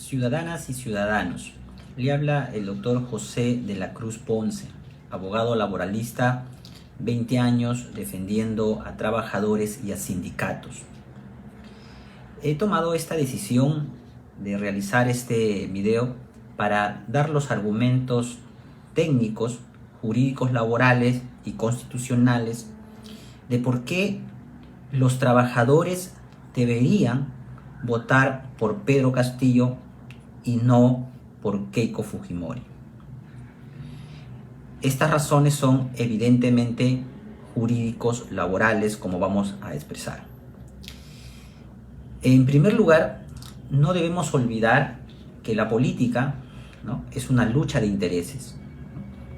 Ciudadanas y ciudadanos, le habla el doctor José de la Cruz Ponce, abogado laboralista, 20 años defendiendo a trabajadores y a sindicatos. He tomado esta decisión de realizar este video para dar los argumentos técnicos, jurídicos laborales y constitucionales de por qué los trabajadores deberían votar por Pedro Castillo y no por Keiko Fujimori. Estas razones son evidentemente jurídicos laborales, como vamos a expresar. En primer lugar, no debemos olvidar que la política, ¿no?, es una lucha de intereses.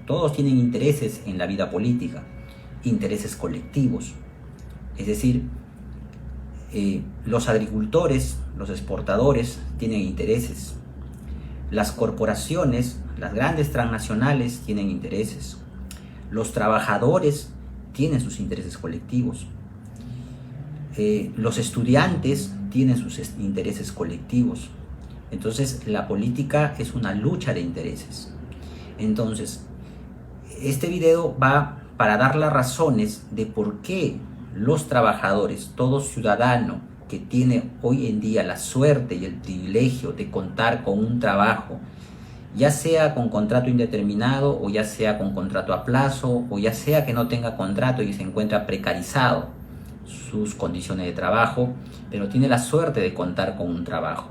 Todos tienen intereses en la vida política, intereses colectivos. Es decir, los agricultores, los exportadores tienen intereses. Las corporaciones, las grandes transnacionales tienen intereses. Los trabajadores tienen sus intereses colectivos. Los estudiantes tienen sus intereses colectivos. Entonces, la política es una lucha de intereses. Entonces, este video va para dar las razones de por qué los trabajadores, todo ciudadano que tiene hoy en día la suerte y el privilegio de contar con un trabajo, ya sea con contrato indeterminado o ya sea con contrato a plazo o ya sea que no tenga contrato y se encuentra precarizado sus condiciones de trabajo, pero tiene la suerte de contar con un trabajo.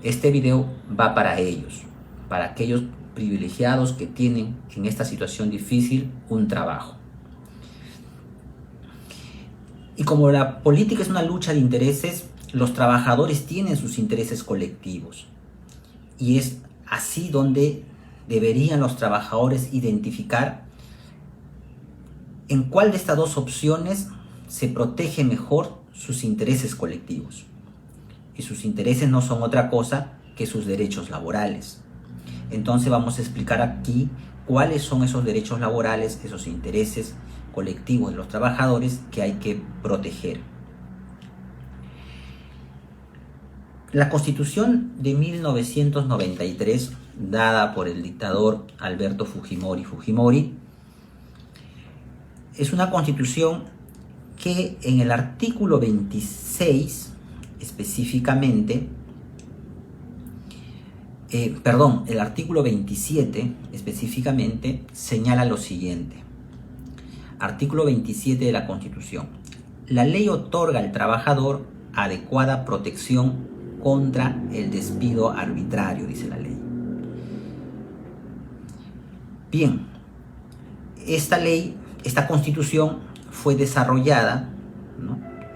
Este video va para ellos, para aquellos privilegiados que tienen en esta situación difícil un trabajo. Y como la política es una lucha de intereses, los trabajadores tienen sus intereses colectivos. Y es así donde deberían los trabajadores identificar en cuál de estas dos opciones se protege mejor sus intereses colectivos. Y sus intereses no son otra cosa que sus derechos laborales. Entonces vamos a explicar aquí cuáles son esos derechos laborales, esos intereses colectivos de los trabajadores que hay que proteger. La Constitución de 1993, dada por el dictador Alberto Fujimori, es una constitución que en el artículo 26 específicamente, el artículo 27 específicamente señala lo siguiente. Artículo 27 de la Constitución. La ley otorga al trabajador adecuada protección contra el despido arbitrario, dice la ley. Bien, esta ley, esta Constitución fue desarrollada,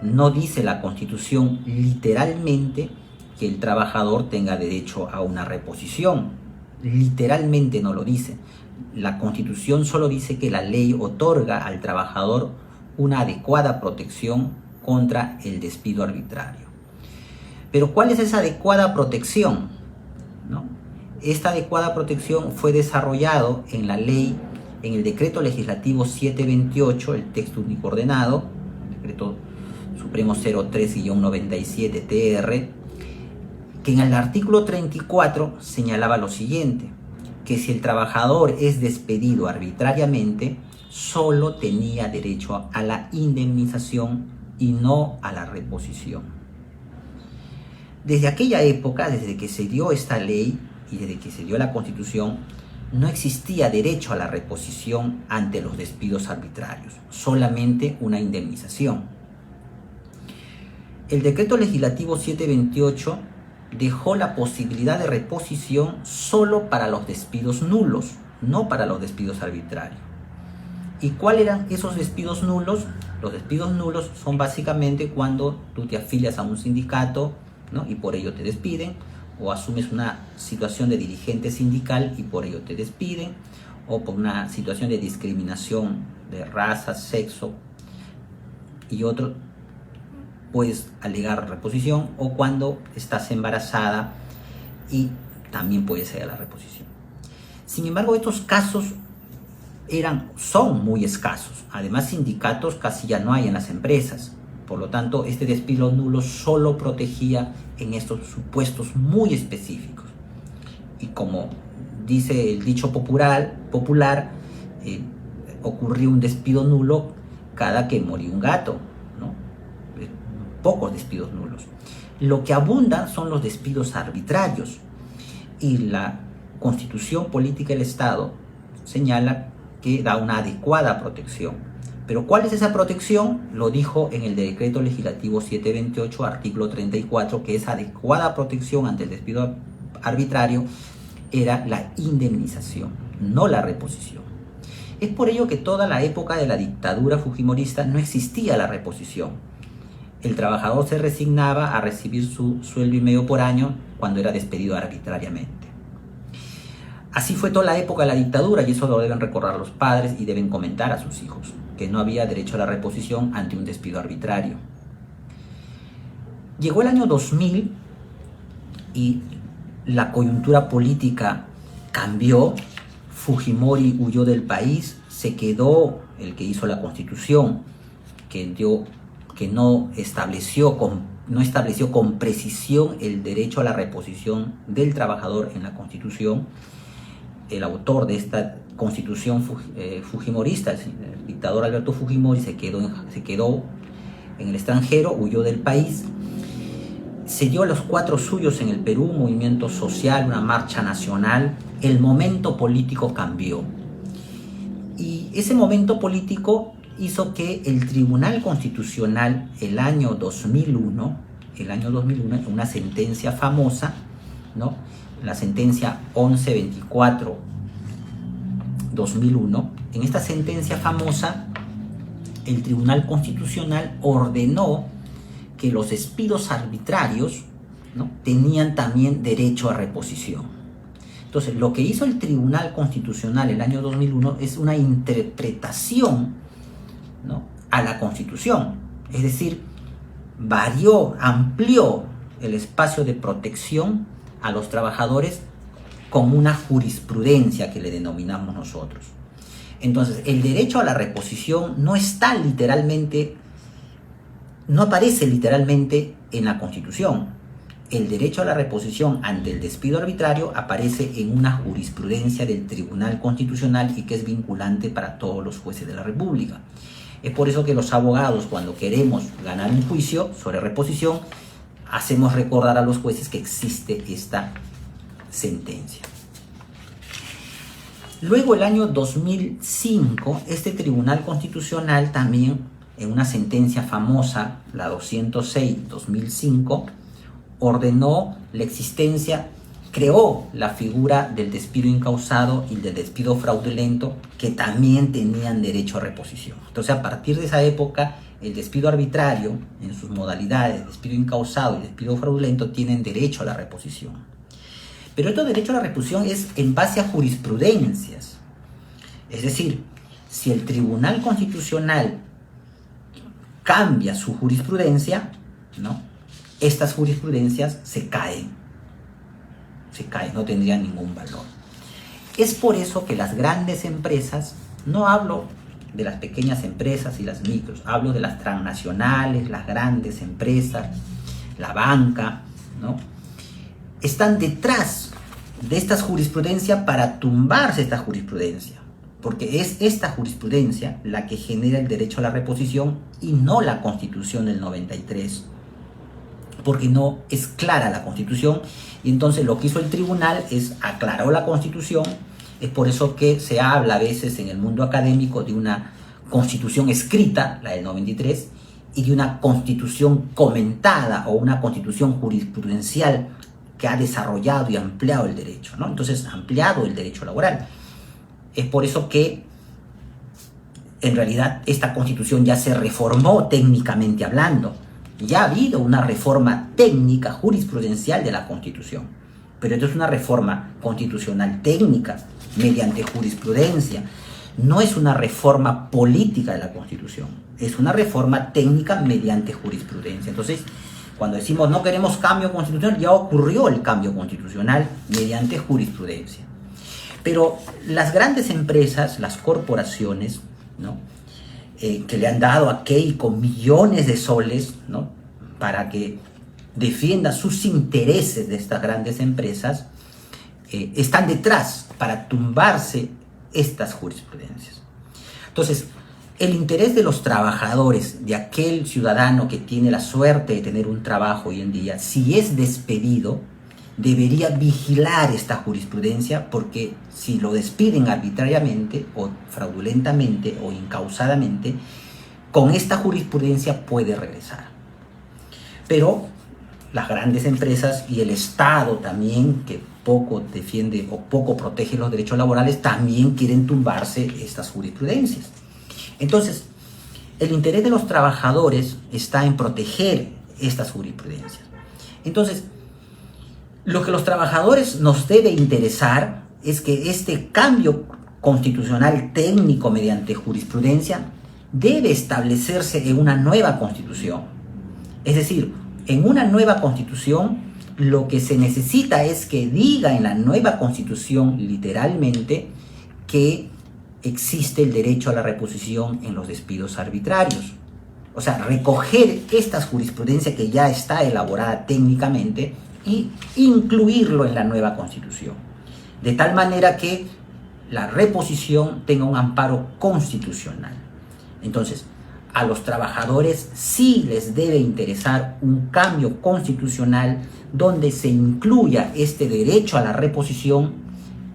no dice la Constitución literalmente que el trabajador tenga derecho a una reposición. Literalmente no lo dice. La Constitución solo dice que la ley otorga al trabajador una adecuada protección contra el despido arbitrario. Pero ¿cuál es esa adecuada protección? ¿No? Esta adecuada protección fue desarrollado en la ley, en el decreto legislativo 728, el texto único ordenado, decreto supremo 03-97-TR, que en el artículo 34 señalaba lo siguiente, que si el trabajador es despedido arbitrariamente, solo tenía derecho a la indemnización y no a la reposición. Desde aquella época, desde que se dio esta ley y desde que se dio la Constitución, no existía derecho a la reposición ante los despidos arbitrarios, solamente una indemnización. El decreto legislativo 728 dejó la posibilidad de reposición solo para los despidos nulos, no para los despidos arbitrarios. ¿Y cuáles eran esos despidos nulos? Los despidos nulos son básicamente cuando tú te afilias a un sindicato, ¿no?, y por ello te despiden, o asumes una situación de dirigente sindical y por ello te despiden, o por una situación de discriminación de raza, sexo y otro, puedes alegar reposición, o cuando estás embarazada y también puede ser la reposición. Sin embargo, estos casos son muy escasos. Además, sindicatos casi ya no hay en las empresas. Por lo tanto, este despido nulo solo protegía en estos supuestos muy específicos. Y como dice el dicho popular, ocurrió un despido nulo cada que moría un gato, ¿no? Pocos despidos nulos. Lo que abunda son los despidos arbitrarios, y la Constitución Política del Estado señala que da una adecuada protección. Pero ¿cuál es esa protección? Lo dijo en el Decreto Legislativo 728, artículo 34, que esa adecuada protección ante el despido arbitrario era la indemnización, no la reposición. Es por ello que toda la época de la dictadura fujimorista no existía la reposición. El trabajador se resignaba a recibir su sueldo y medio por año cuando era despedido arbitrariamente. Así fue toda la época de la dictadura, y eso lo deben recordar los padres y deben comentar a sus hijos, que no había derecho a la reposición ante un despido arbitrario. Llegó el año 2000 y la coyuntura política cambió. Fujimori huyó del país, se quedó el que hizo la Constitución, que no estableció con precisión el derecho a la reposición del trabajador en la Constitución. El autor de esta Constitución fujimorista, el dictador Alberto Fujimori, se quedó en el extranjero, huyó del país. Se dio a los cuatro suyos en el Perú, un movimiento social, una marcha nacional. El momento político cambió. Y ese momento político hizo que el Tribunal Constitucional, el año 2001, en una sentencia famosa, ¿no? La sentencia 1124-2001, en esta sentencia famosa, el Tribunal Constitucional ordenó que los despidos arbitrarios, ¿no?, tenían también derecho a reposición. Entonces, lo que hizo el Tribunal Constitucional el año 2001 es una interpretación, ¿no?, a la Constitución. Es decir, amplió el espacio de protección a los trabajadores con una jurisprudencia que le denominamos nosotros. Entonces, el derecho a la reposición no aparece literalmente en la Constitución. El derecho a la reposición ante el despido arbitrario aparece en una jurisprudencia del Tribunal Constitucional y que es vinculante para todos los jueces de la República. Es por eso que los abogados, cuando queremos ganar un juicio sobre reposición, hacemos recordar a los jueces que existe esta sentencia. Luego, el año 2005, este Tribunal Constitucional también, en una sentencia famosa, la 206-2005, creó la figura del despido incausado y del despido fraudulento, que también tenían derecho a reposición. Entonces, a partir de esa época, el despido arbitrario, en sus modalidades, despido incausado y despido fraudulento, tienen derecho a la reposición. Pero este derecho a la reposición es en base a jurisprudencias. Es decir, si el Tribunal Constitucional cambia su jurisprudencia, ¿no?, estas jurisprudencias se caen, no tendrían ningún valor. Es por eso que las grandes empresas, no hablo de las pequeñas empresas y las micros, hablo de las transnacionales, las grandes empresas, la banca, ¿no?, están detrás de estas jurisprudencias para tumbarse esta jurisprudencia, porque es esta jurisprudencia la que genera el derecho a la reposición y no la Constitución del 93, porque no es clara la Constitución. Y entonces lo que hizo el tribunal es aclaró la Constitución. Es por eso que se habla a veces en el mundo académico de una Constitución escrita, la del 93, y de una Constitución comentada o una Constitución jurisprudencial que ha desarrollado y ampliado el derecho, ¿no? Entonces, ampliado el derecho laboral. Es por eso que, en realidad, esta Constitución ya se reformó técnicamente hablando. Ya ha habido una reforma técnica jurisprudencial de la Constitución. Pero esto es una reforma constitucional técnica, mediante jurisprudencia. No es una reforma política de la Constitución. Es una reforma técnica mediante jurisprudencia. Entonces, cuando decimos no queremos cambio constitucional, ya ocurrió el cambio constitucional mediante jurisprudencia. Pero las grandes empresas, las corporaciones, ¿no?, que le han dado a Keiko millones de soles, ¿no?, para que defienda sus intereses de estas grandes empresas, están detrás para tumbarse estas jurisprudencias. Entonces, el interés de los trabajadores, de aquel ciudadano que tiene la suerte de tener un trabajo hoy en día, si es despedido, debería vigilar esta jurisprudencia, porque si lo despiden arbitrariamente o fraudulentamente o incausadamente, con esta jurisprudencia puede regresar. Pero las grandes empresas y el Estado también, que poco defiende o poco protege los derechos laborales, también quieren tumbarse estas jurisprudencias. Entonces, el interés de los trabajadores está en proteger estas jurisprudencias. Entonces, lo que los trabajadores nos debe interesar es que este cambio constitucional técnico mediante jurisprudencia debe establecerse en una nueva constitución. Es decir, en una nueva constitución lo que se necesita es que diga en la nueva constitución literalmente que existe el derecho a la reposición en los despidos arbitrarios. O sea, recoger esta jurisprudencia que ya está elaborada técnicamente y incluirlo en la nueva constitución, de tal manera que la reposición tenga un amparo constitucional. Entonces, a los trabajadores sí les debe interesar un cambio constitucional donde se incluya este derecho a la reposición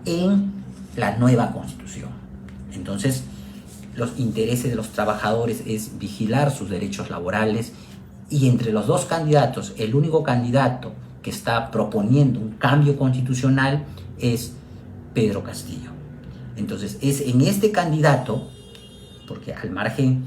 en la nueva constitución. Entonces, los intereses de los trabajadores es vigilar sus derechos laborales, y entre los dos candidatos, el único candidato que está proponiendo un cambio constitucional es Pedro Castillo. Entonces, es en este candidato, porque al margen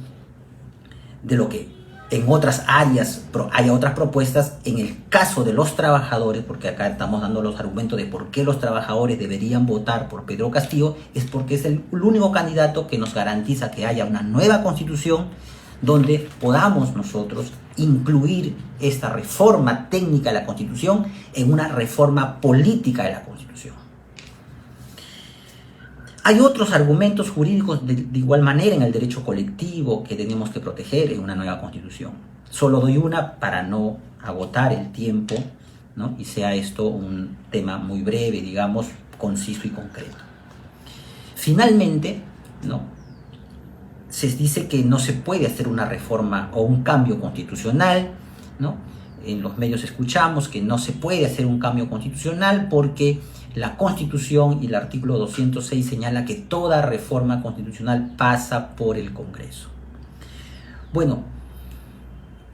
de lo que en otras áreas hay otras propuestas, en el caso de los trabajadores, porque acá estamos dando los argumentos de por qué los trabajadores deberían votar por Pedro Castillo, es porque es el único candidato que nos garantiza que haya una nueva constitución donde podamos nosotros incluir esta reforma técnica de la Constitución en una reforma política de la Constitución. Hay otros argumentos jurídicos de igual manera en el derecho colectivo que tenemos que proteger en una nueva Constitución. Solo doy una para no agotar el tiempo, ¿no?, y sea esto un tema muy breve, digamos, conciso y concreto. Finalmente, ¿no?, se dice que no se puede hacer una reforma o un cambio constitucional, ¿no? En los medios escuchamos que no se puede hacer un cambio constitucional porque la Constitución y el artículo 206 señala que toda reforma constitucional pasa por el Congreso. Bueno,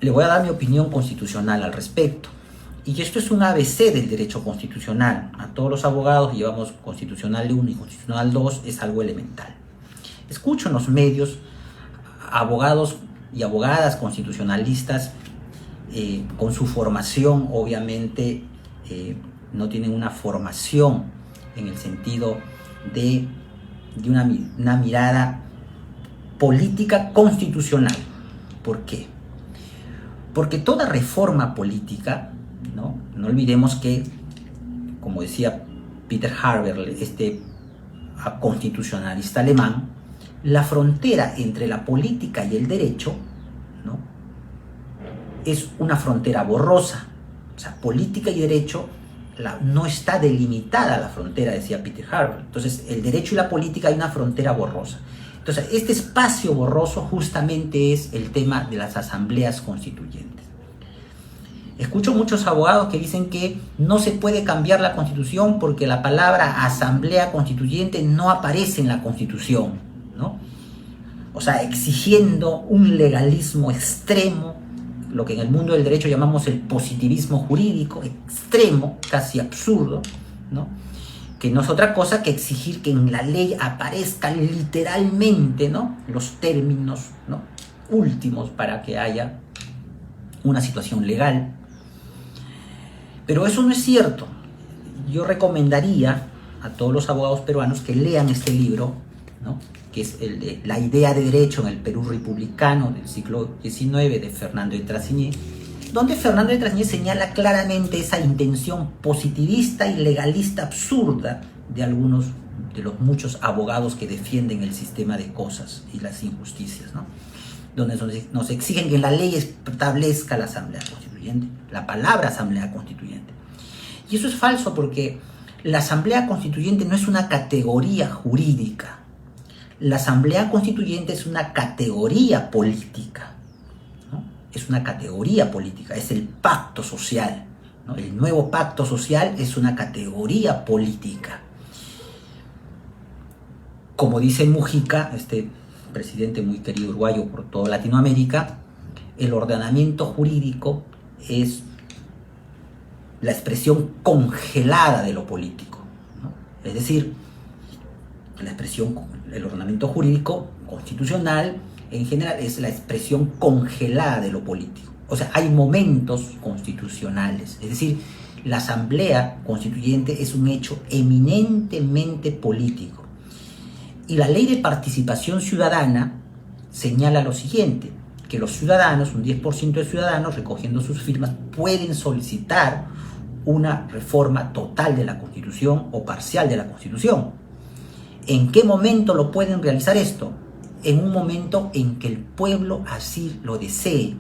le voy a dar mi opinión constitucional al respecto. Y esto es un ABC del derecho constitucional. A todos los abogados llevamos Constitucional 1 y Constitucional 2, es algo elemental. Escucho en los medios abogados y abogadas constitucionalistas con su formación, obviamente, no tienen una formación en el sentido de una mirada política constitucional. ¿Por qué? Porque toda reforma política, no olvidemos que, como decía Peter Haberle, este constitucionalista alemán, la frontera entre la política y el derecho, ¿no?, es una frontera borrosa. O sea, política y derecho no está delimitada la frontera, decía Peter Haberle. Entonces, el derecho y la política hay una frontera borrosa. Entonces, este espacio borroso justamente es el tema de las asambleas constituyentes. Escucho muchos abogados que dicen que no se puede cambiar la Constitución porque la palabra asamblea constituyente no aparece en la Constitución, ¿no? O sea, exigiendo un legalismo extremo, lo que en el mundo del derecho llamamos el positivismo jurídico, extremo, casi absurdo, ¿no?, que no es otra cosa que exigir que en la ley aparezcan literalmente, ¿no?, los términos, ¿no?, últimos para que haya una situación legal. Pero eso no es cierto. Yo recomendaría a todos los abogados peruanos que lean este libro, ¿no?, que es el de La idea de derecho en el Perú republicano del siglo XIX, de Fernando de Trassigné, donde Fernando de Trassigné señala claramente esa intención positivista y legalista absurda de algunos de los muchos abogados que defienden el sistema de cosas y las injusticias, ¿no? donde nos exigen que la ley establezca la Asamblea Constituyente, la palabra Asamblea Constituyente. Y eso es falso porque la Asamblea Constituyente no es una categoría jurídica. La Asamblea Constituyente es una categoría política, ¿no? Es una categoría política, es el pacto social, ¿no? El nuevo pacto social es una categoría política. Como dice Mujica, este presidente muy querido uruguayo por toda Latinoamérica, el ordenamiento jurídico es la expresión congelada de lo político, ¿no? Es decir, el ordenamiento jurídico constitucional en general es la expresión congelada de lo político. O sea, hay momentos constitucionales, es decir, la Asamblea Constituyente es un hecho eminentemente político. Y la Ley de Participación Ciudadana señala lo siguiente, que los ciudadanos, un 10% de ciudadanos recogiendo sus firmas, pueden solicitar una reforma total de la Constitución o parcial de la Constitución. ¿En qué momento lo pueden realizar esto? En un momento en que el pueblo así lo desee.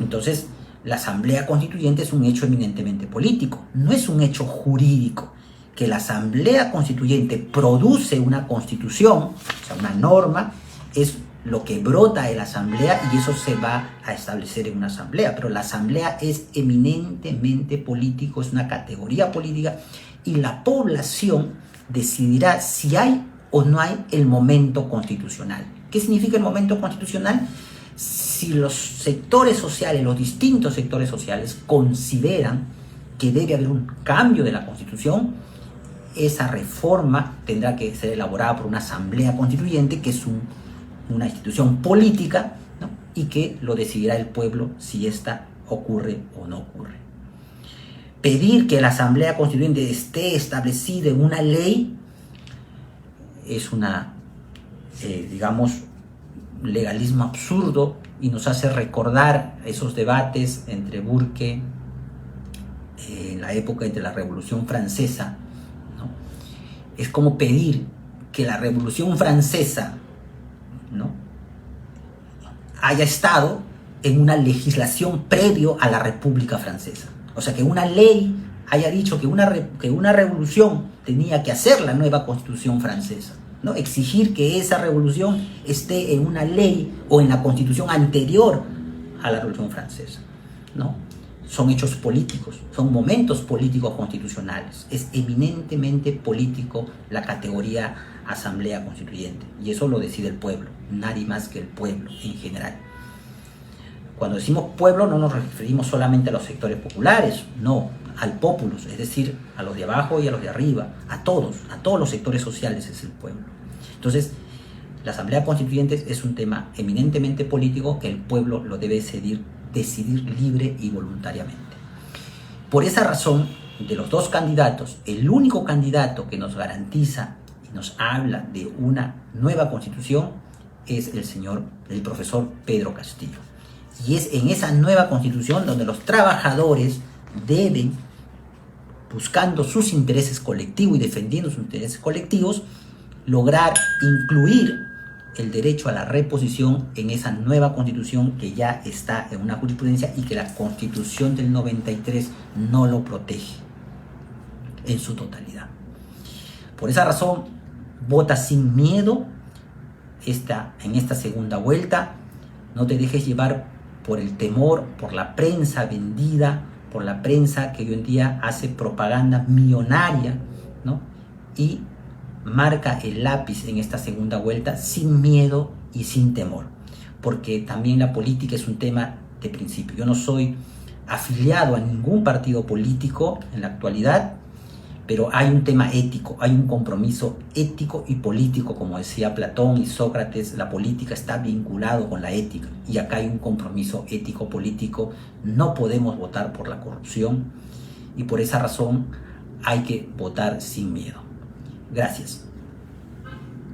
Entonces, la Asamblea Constituyente es un hecho eminentemente político, no es un hecho jurídico. Que la Asamblea Constituyente produce una constitución, o sea, una norma, es lo que brota de la Asamblea y eso se va a establecer en una Asamblea. Pero la Asamblea es eminentemente político, es una categoría política y la población decidirá si hay o no hay el momento constitucional. ¿Qué significa el momento constitucional? Si los sectores sociales, los distintos sectores sociales consideran que debe haber un cambio de la Constitución, esa reforma tendrá que ser elaborada por una Asamblea Constituyente, que es una institución política, ¿no? Y que lo decidirá el pueblo si esta ocurre o no ocurre. Pedir que la Asamblea Constituyente esté establecida en una ley es digamos, legalismo absurdo y nos hace recordar esos debates entre Burke en la época entre la Revolución Francesa, ¿no? Es como pedir que la Revolución Francesa, ¿no?, haya estado en una legislación previo a la República Francesa. O sea, que una ley haya dicho que una revolución tenía que hacer la nueva Constitución francesa, ¿no? Exigir que esa revolución esté en una ley o en la Constitución anterior a la Revolución Francesa, ¿no? Son hechos políticos, son momentos políticos constitucionales. Es eminentemente político la categoría Asamblea Constituyente y eso lo decide el pueblo, nadie más que el pueblo en general. Cuando decimos pueblo no nos referimos solamente a los sectores populares, no, al populus, es decir, a los de abajo y a los de arriba, a todos los sectores sociales es el pueblo. Entonces, la Asamblea Constituyente es un tema eminentemente político que el pueblo lo debe decidir libre y voluntariamente. Por esa razón, de los dos candidatos, el único candidato que nos garantiza y nos habla de una nueva constitución es el profesor Pedro Castillo. Y es en esa nueva constitución donde los trabajadores deben, buscando sus intereses colectivos y defendiendo sus intereses colectivos, lograr incluir el derecho a la reposición en esa nueva constitución que ya está en una jurisprudencia y que la Constitución del 93 no lo protege en su totalidad. Por esa razón, vota sin miedo en esta segunda vuelta. No te dejes llevar por el temor, por la prensa vendida, por la prensa que hoy en día hace propaganda millonaria, ¿no? Y marca el lápiz en esta segunda vuelta sin miedo y sin temor, porque también la política es un tema de principio. Yo no soy afiliado a ningún partido político en la actualidad, pero hay un tema ético, hay un compromiso ético y político, como decía Platón y Sócrates, la política está vinculado con la ética, y acá hay un compromiso ético-político. No podemos votar por la corrupción y por esa razón hay que votar sin miedo. Gracias.